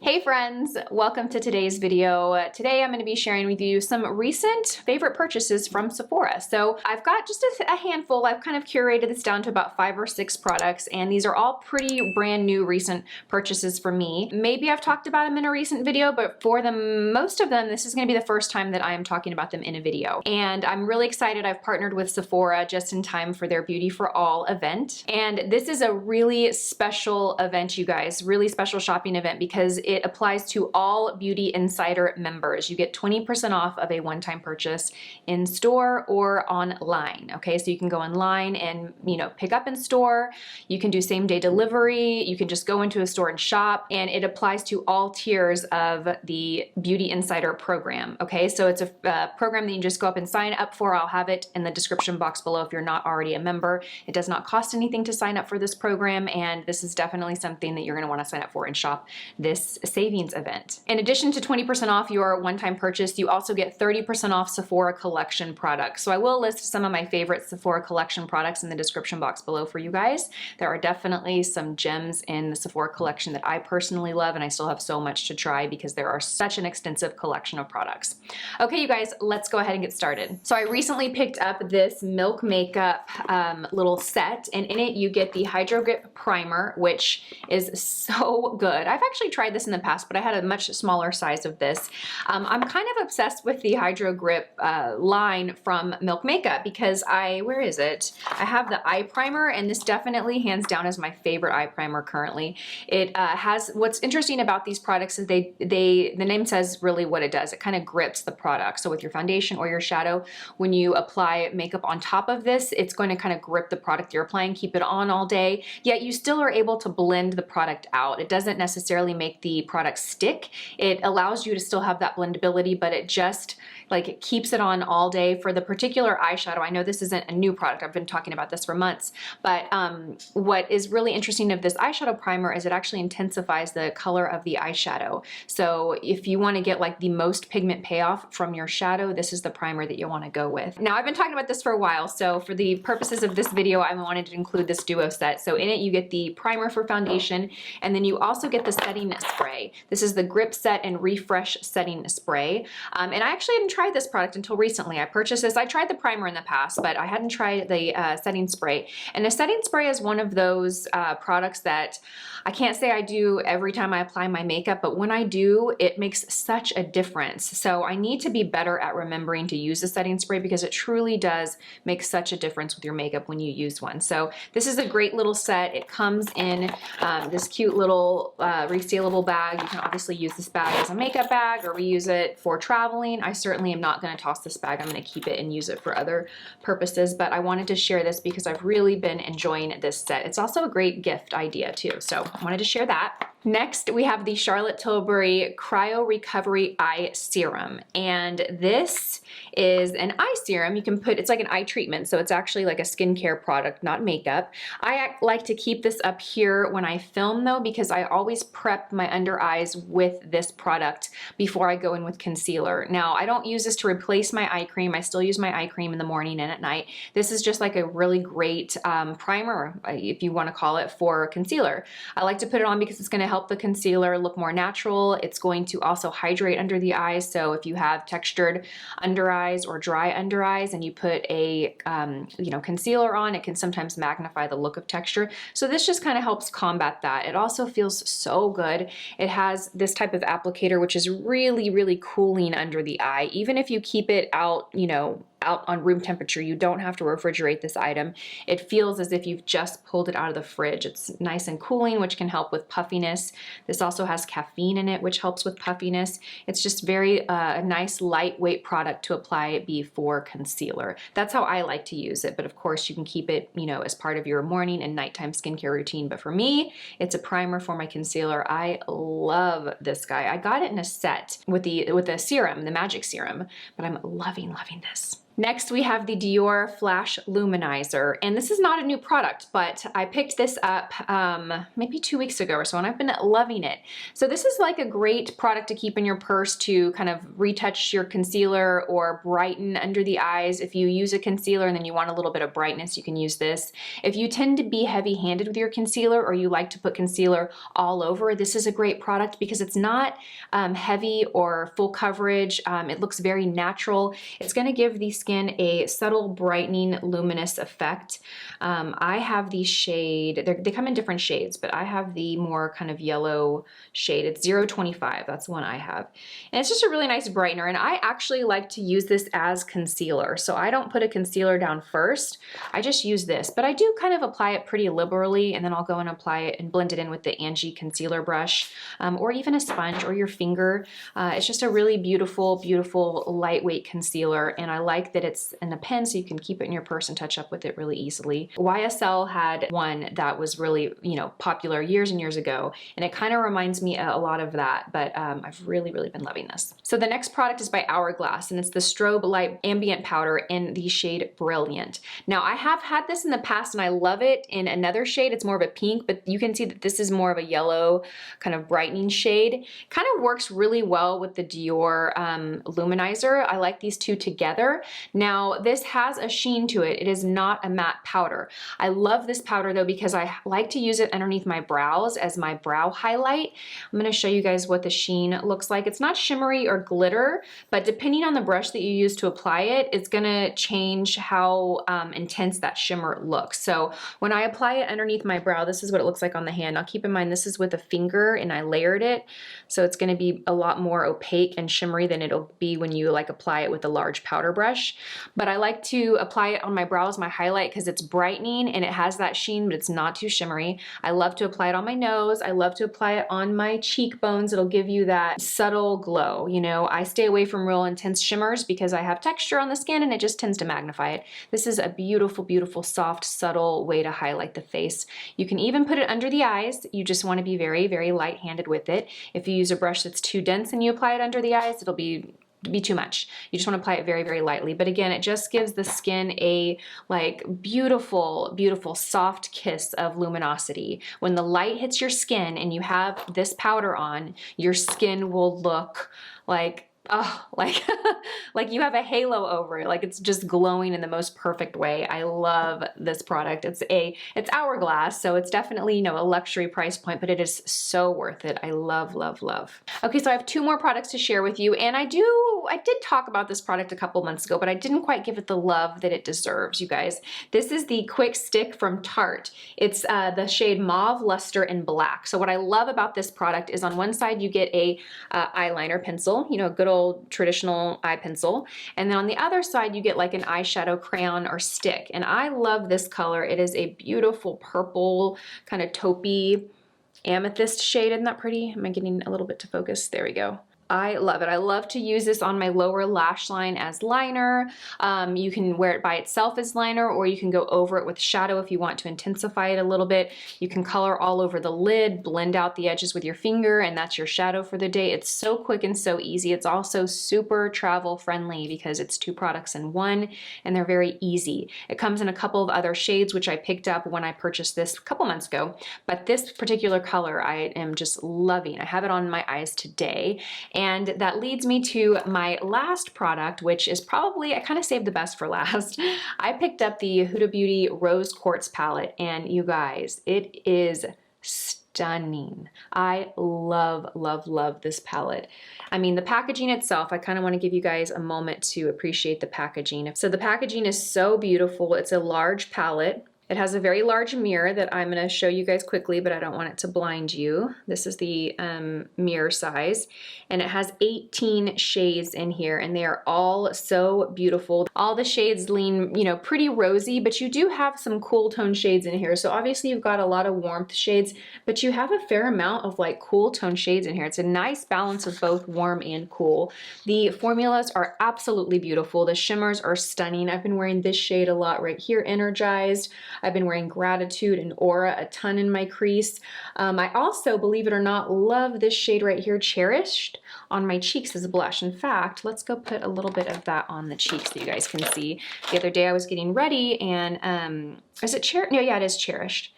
Hey friends, welcome to today's video. Today I'm going to be sharing with you some recent favorite purchases from Sephora. So I've got just a handful. I've kind of curated this down to about 5 or 6 products, and these are all pretty brand new recent purchases for me. Maybe I've talked about them in a recent video, but for most of them, this is going to be the first time that I am talking about them in a video. And I'm really excited. I've partnered with Sephora just in time for their Beauty for All event. And this is a really special event, you guys, really special shopping event because it applies to all Beauty Insider members. You get 20% off of a one-time purchase in store or online. Okay, so you can go online and pick up in store. You can do same-day delivery. You can just go into a store and shop, and it applies to all tiers of the Beauty Insider program. Okay, so it's a program that you just go up and sign up for. I'll have it in the description box below if you're not already a member. It does not cost anything to sign up for this program, and this is definitely something that you're going to want to sign up for and shop this savings event. In addition to 20% off your one-time purchase, you also get 30% off Sephora collection products. So I will list some of my favorite Sephora collection products in the description box below for you guys. There are definitely some gems in the Sephora collection that I personally love, and I still have so much to try because there are such an extensive collection of products. Okay, you guys, let's go ahead and get started. So I recently picked up this Milk Makeup little set, and in it you get the HydroGrip primer, which is so good. I've actually tried this in the past, but I had a much smaller size of this. I'm kind of obsessed with the HydroGrip line from Milk Makeup because where is it? I have the eye primer, and this definitely hands down is my favorite eye primer currently. It has, what's interesting about these products is the name says really what it does. It kind of grips the product. So with your foundation or your shadow, when you apply makeup on top of this, it's going to kind of grip the product you're applying, keep it on all day, yet you still are able to blend the product out. It doesn't necessarily make the product stick. It allows you to still have that blendability, but it just it keeps it on all day. For the particular eyeshadow, I know this isn't a new product. I've been talking about this for months, but what is really interesting of this eyeshadow primer is it actually intensifies the color of the eyeshadow. So if you want to get the most pigment payoff from your shadow, this is the primer that you want to go with. Now, I've been talking about this for a while, so for the purposes of this video, I wanted to include this duo set. So in it, you get the primer for foundation, and then you also get the setting spray. This is the Grip Set and Refresh Setting Spray. And I actually hadn't tried this product until recently. I purchased this. I tried the primer in the past, but I hadn't tried the setting spray. And the setting spray is one of those products that I can't say I do every time I apply my makeup, but when I do, it makes such a difference. So I need to be better at remembering to use the setting spray because it truly does make such a difference with your makeup when you use one. So this is a great little set. It comes in this cute little resealable bag. You can obviously use this bag as a makeup bag or reuse it for traveling. I certainly am not going to toss this bag. I'm going to keep it and use it for other purposes, but I wanted to share this because I've really been enjoying this set. It's also a great gift idea too, so I wanted to share that. Next, we have the Charlotte Tilbury Cryo-Recovery Eye Serum, and this is an eye serum. You can put, it's like an eye treatment, so it's actually like a skincare product, not makeup. I like to keep this up here when I film though, because I always prep my under eyes with this product before I go in with concealer. Now, I don't use this to replace my eye cream. I still use my eye cream in the morning and at night. This is just like a really great primer, if you want to call it, for concealer. I like to put it on because it's going to help the concealer look more natural. It's going to also hydrate under the eyes. So if you have textured under eyes or dry under eyes and you put a concealer on, it can sometimes magnify the look of texture. So this just kind of helps combat that. It also feels so good. It has this type of applicator which is really, really cooling under the eye. Even if you keep it out, out on room temperature, you don't have to refrigerate this item. It feels as if you've just pulled it out of the fridge. It's nice and cooling, which can help with puffiness. This also has caffeine in it, which helps with puffiness. It's just very a nice lightweight product to apply before concealer. That's how I like to use it, but of course you can keep it, as part of your morning and nighttime skincare routine. But for me, it's a primer for my concealer. I love this guy. I got it in a set with the serum, the magic serum, but I'm loving this. Next, we have the Dior Flash Luminizer, and this is not a new product, but I picked this up maybe 2 weeks ago or so, and I've been loving it. So this is like a great product to keep in your purse to kind of retouch your concealer or brighten under the eyes. If you use a concealer and then you want a little bit of brightness, you can use this. If you tend to be heavy-handed with your concealer or you like to put concealer all over, this is a great product because it's not heavy or full coverage. It looks very natural. It's going to give the skin a subtle brightening luminous effect. I have the shade, they come in different shades, but I have the more kind of yellow shade. It's 025, that's the one I have. And it's just a really nice brightener, and I actually like to use this as concealer. So I don't put a concealer down first, I just use this, but I do kind of apply it pretty liberally, and then I'll go and apply it and blend it in with the Angie concealer brush, or even a sponge or your finger. It's just a really beautiful, beautiful lightweight concealer, and I like that it's in a pen so you can keep it in your purse and touch up with it really easily. YSL had one that was really, popular years and years ago, and it kind of reminds me a lot of that, but I've really, really been loving this. So the next product is by Hourglass, and it's the Strobe Light Ambient Powder in the shade Brilliant. Now I have had this in the past and I love it in another shade. It's more of a pink, but you can see that this is more of a yellow kind of brightening shade. Kind of works really well with the Dior Luminizer. I like these two together. Now this has a sheen to it. It is not a matte powder. I love this powder though because I like to use it underneath my brows as my brow highlight. I'm going to show you guys what the sheen looks like. It's not shimmery or glitter, but depending on the brush that you use to apply it, it's going to change how intense that shimmer looks. So when I apply it underneath my brow, this is what it looks like on the hand. Now keep in mind this is with a finger and I layered it, so it's going to be a lot more opaque and shimmery than it'll be when you like apply it with a large powder brush. But I like to apply it on my brows, my highlight, because it's brightening and it has that sheen, but it's not too shimmery. I love to apply it on my nose. I love to apply it on my cheekbones. It'll give you that subtle glow. I stay away from real intense shimmers because I have texture on the skin and it just tends to magnify it. This is a beautiful, beautiful, soft, subtle way to highlight the face. You can even put it under the eyes. You just want to be very, very light-handed with it. If you use a brush that's too dense and you apply it under the eyes, it'll be too much. You just want to apply it very, very lightly. But again, it just gives the skin a beautiful, beautiful soft kiss of luminosity. When the light hits your skin and you have this powder on, your skin will look like like you have a halo over it. Like it's just glowing in the most perfect way. I love this product. It's Hourglass, so it's definitely, a luxury price point, but it is so worth it. I love, love, love. Okay, so I have 2 more products to share with you, and I did talk about this product a couple months ago, but I didn't quite give it the love that it deserves, you guys. This is the Quick Stick from Tarte. It's the shade Mauve, Luster, and Black. So what I love about this product is on one side you get a eyeliner pencil, a good old traditional eye pencil, and then on the other side you get like an eyeshadow crayon or stick. And I love this color. It is a beautiful purple, kind of taupey amethyst shade. Isn't that pretty? Am I getting a little bit to focus? There we go. I love it. I love to use this on my lower lash line as liner. You can wear it by itself as liner, or you can go over it with shadow if you want to intensify it a little bit. You can color all over the lid, blend out the edges with your finger, and that's your shadow for the day. It's so quick and so easy. It's also super travel friendly because it's 2 products in one, and they're very easy. It comes in a couple of other shades, which I picked up when I purchased this a couple months ago, but this particular color I am just loving. I have it on my eyes today. And that leads me to my last product, which is probably, I kind of saved the best for last. I picked up the Huda Beauty Rose Quartz palette, and you guys, it is stunning. I love, love, love this palette. I mean, the packaging itself, I kind of want to give you guys a moment to appreciate the packaging. So the packaging is so beautiful. It's a large palette. It has a very large mirror that I'm going to show you guys quickly, but I don't want it to blind you. This is the mirror size, and it has 18 shades in here, and they are all so beautiful. All the shades lean, pretty rosy, but you do have some cool tone shades in here. So obviously you've got a lot of warmth shades, but you have a fair amount of cool tone shades in here. It's a nice balance of both warm and cool. The formulas are absolutely beautiful. The shimmers are stunning. I've been wearing this shade a lot right here, Energized. I've been wearing Gratitude and Aura a ton in my crease. I also, believe it or not, love this shade right here, Cherished, on my cheeks as a blush. In fact, let's go put a little bit of that on the cheeks so you guys can see. The other day I was getting ready and, is it Cherished? No, yeah, it is Cherished.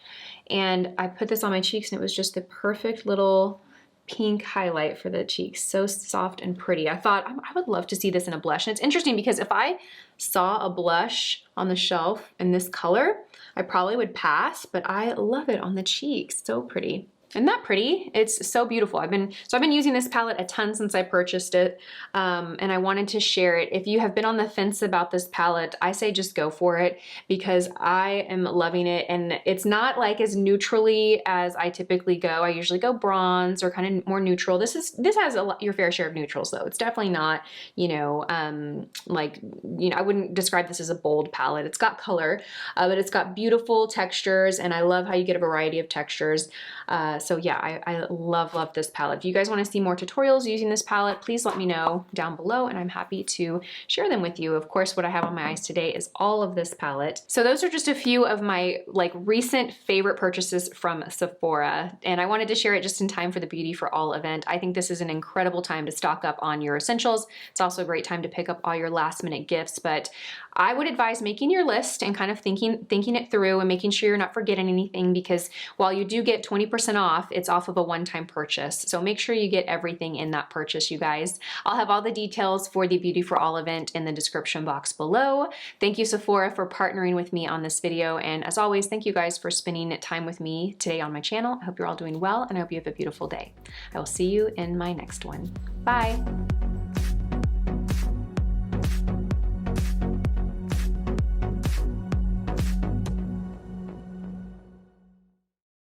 And I put this on my cheeks and it was just the perfect little pink highlight for the cheeks. So soft and pretty. I thought I would love to see this in a blush. And it's interesting because if I saw a blush on the shelf in this color, I probably would pass, but I love it on the cheeks. So pretty. Isn't that pretty? It's so beautiful. I've been using this palette a ton since I purchased it, and I wanted to share it. If you have been on the fence about this palette, I say just go for it because I am loving it, and it's not like as neutrally as I typically go. I usually go bronze or kind of more neutral. This has your fair share of neutrals though. It's definitely not, you know, I wouldn't describe this as a bold palette. It's got color, but it's got beautiful textures, and I love how you get a variety of textures. So yeah, I love this palette. If you guys want to see more tutorials using this palette, please let me know down below and I'm happy to share them with you. Of course, what I have on my eyes today is all of this palette. So those are just a few of my recent favorite purchases from Sephora, and I wanted to share it just in time for the Beauty for All event. I think this is an incredible time to stock up on your essentials. It's also a great time to pick up all your last minute gifts, but I would advise making your list and kind of thinking it through and making sure you're not forgetting anything, because while you do get 20% off, it's off of a one-time purchase. So make sure you get everything in that purchase, you guys. I'll have all the details for the Beauty for All event in the description box below. Thank you, Sephora, for partnering with me on this video. And as always, thank you guys for spending time with me today on my channel. I hope you're all doing well and I hope you have a beautiful day. I will see you in my next one. Bye.